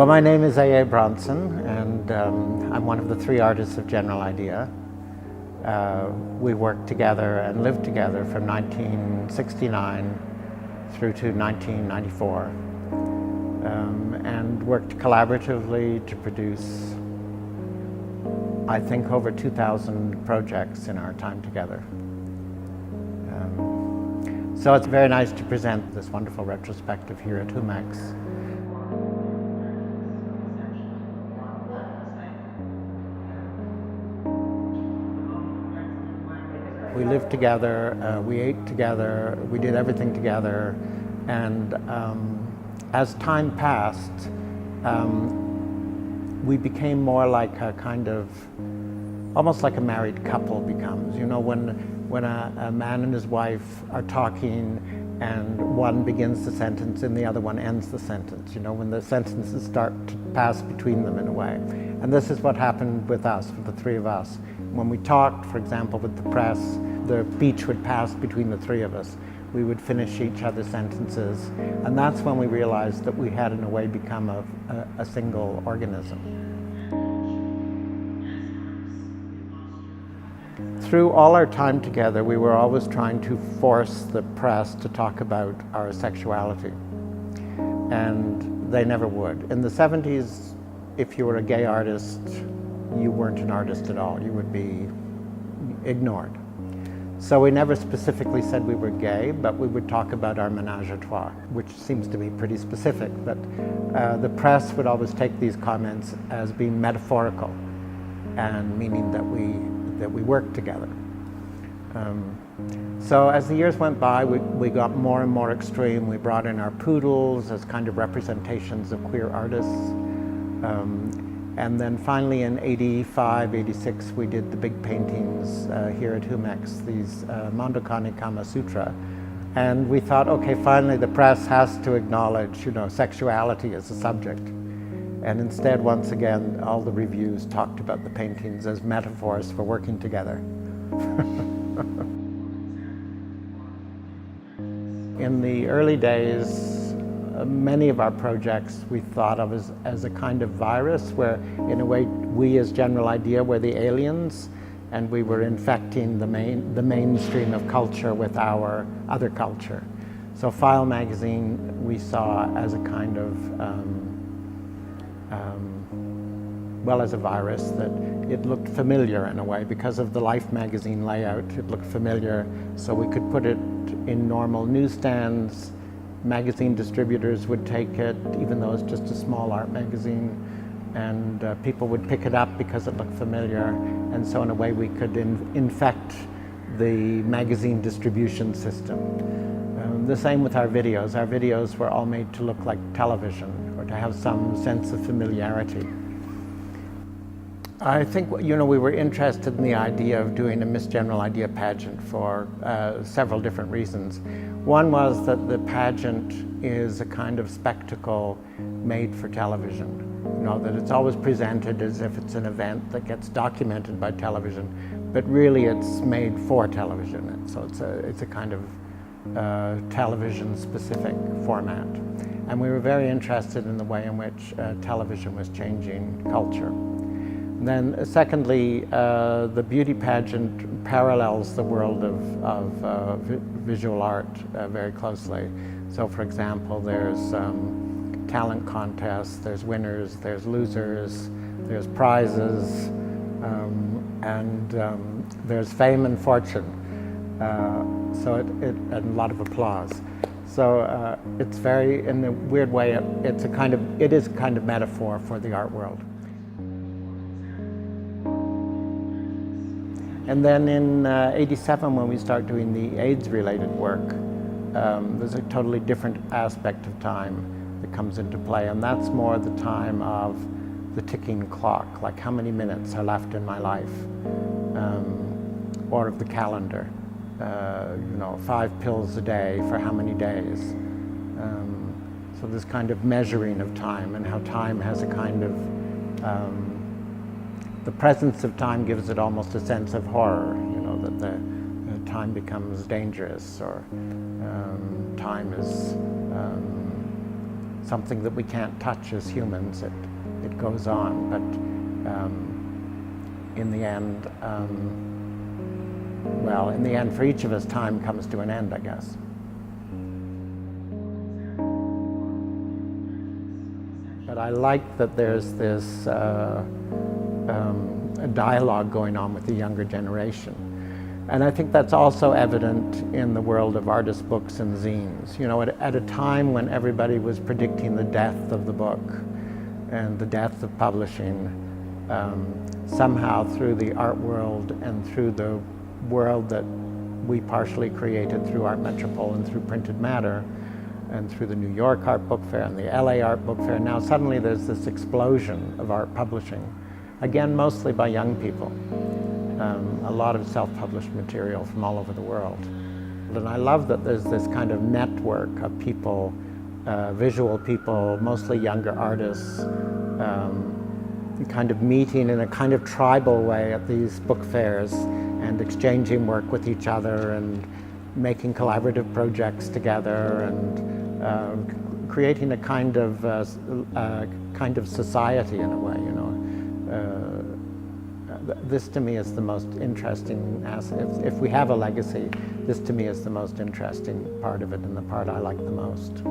Well, my name is A.A. Bronson, and I'm one of the three artists of General Idea. We worked together and lived together from 1969 through to 1994, and worked collaboratively to produce, I think, over 2,000 projects in our time together. So it's very nice to present this wonderful retrospective here at Jumex. We lived together, we ate together, we did everything together, and as time passed, we became more like a kind of, almost like a married couple becomes. You know, when a man and his wife are talking and one begins the sentence and the other one ends the sentence, you know, when the sentences start to pass between them in a way. And this is what happened with us, with the three of us. When we talked, for example, with the press, the speech would pass between the three of us. We would finish each other's sentences, and that's when we realized that we had, in a way, become a single organism. Through all our time together, we were always trying to force the press to talk about our sexuality, and they never would. In the 70s, if you were a gay artist, you weren't an artist at all. You would be ignored. So we never specifically said we were gay, but we would talk about our menage a trois, which seems to be pretty specific. But the press would always take these comments as being metaphorical, and meaning that we worked together. So as the years went by, we got more and more extreme. We brought in our poodles as kind of representations of queer artists. And then finally in 85, 86, we did the big paintings here at Jumex, these Mandokani Kama Sutra. And we thought, okay, finally the press has to acknowledge, you know, sexuality as a subject. And instead, once again, all the reviews talked about the paintings as metaphors for working together. In the early days, many of our projects we thought of as a kind of virus, where in a way we as General Idea were the aliens, and we were infecting the mainstream of culture with our other culture. So File magazine we saw as a kind of, well, as a virus, that it looked familiar in a way. Because of the Life magazine layout, it looked familiar, so we could put it in normal newsstands. Magazine distributors would take it, even though it's just a small art magazine, and people would pick it up because it looked familiar, and so in a way we could infect the magazine distribution system. The same with our videos. Our videos were all made to look like television, or to have some sense of familiarity. I think, you know, we were interested in the idea of doing a Miss General Idea pageant for several different reasons. One was that the pageant is a kind of spectacle made for television. You know, that it's always presented as if it's an event that gets documented by television, but really it's made for television. And so it's a kind of television-specific format. And we were very interested in the way in which television was changing culture. And then secondly, the beauty pageant parallels the world of visual art very closely. So for example, there's talent contests, there's winners, there's losers, there's prizes, and there's fame and fortune. And a lot of applause. So it's very, in a weird way, it is a kind of metaphor for the art world. And then in 87, when we start doing the AIDS-related work, there's a totally different aspect of time that comes into play, and that's more the time of the ticking clock, like how many minutes are left in my life, or of the calendar. You know, 5 pills a day for how many days. So this kind of measuring of time, and how time has a kind of the presence of time gives it almost a sense of horror, you know, that the time becomes dangerous, or time is something that we can't touch as humans. It goes on, but in the end, well, in the end, for each of us, time comes to an end, I guess. But I like that there's this a dialogue going on with the younger generation. And I think that's also evident in the world of artist books and zines. You know, at a time when everybody was predicting the death of the book and the death of publishing, somehow through the art world and through the world that we partially created through Art Metropole and through printed matter, and through the New York Art Book Fair and the LA Art Book Fair, now suddenly there's this explosion of art publishing, again mostly by young people. A lot of self-published material from all over the world. And I love that there's this kind of network of people, visual people, mostly younger artists, kind of meeting in a kind of tribal way at these book fairs and exchanging work with each other and making collaborative projects together and creating a kind of society in a way, you know. This to me is the most interesting aspect. If we have a legacy, this to me is the most interesting part of it and the part I like the most.